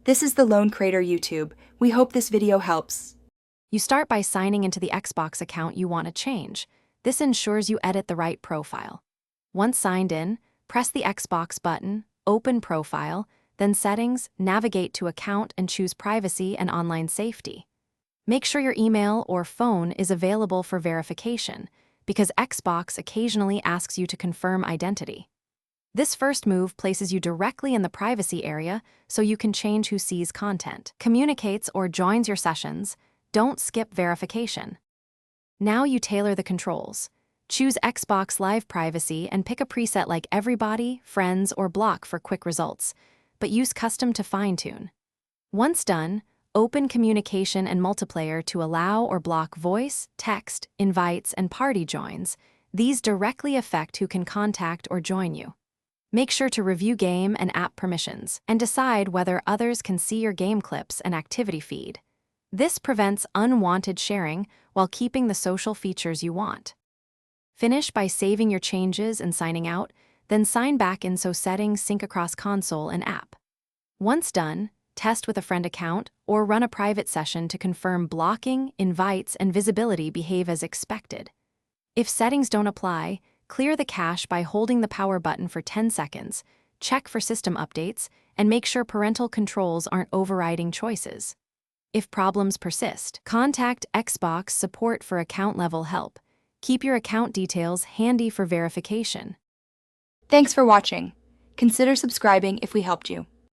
This is the Lone Creator YouTube. We hope this video helps. You start by signing into the Xbox account you want to change. This ensures you edit the right profile. Once signed in, press the Xbox button, open Profile, then Settings, navigate to Account and choose Privacy and Online Safety. Make sure your email or phone is available for verification, because Xbox occasionally asks you to confirm identity. This first move places you directly in the privacy area so you can change who sees content, communicates, or joins your sessions. Don't skip verification. Now you tailor the controls. Choose Xbox Live Privacy and pick a preset like Everybody, Friends, or Block for quick results, but use Custom to fine-tune. Once done, open Communication and Multiplayer to allow or block voice, text, invites, and party joins. These directly affect who can contact or join you. Make sure to review game and app permissions and decide whether others can see your game clips and activity feed. This prevents unwanted sharing while keeping the social features you want. Finish by saving your changes and signing out, then sign back in so settings sync across console and app. Once done, test with a friend account or run a private session to confirm blocking, invites, and visibility behave as expected. If settings don't apply, clear the cache by holding the power button for 10 seconds, check for system updates, and make sure parental controls aren't overriding choices. If problems persist, contact Xbox support for account-level help. Keep your account details handy for verification. Thanks for watching. Consider subscribing if we helped you.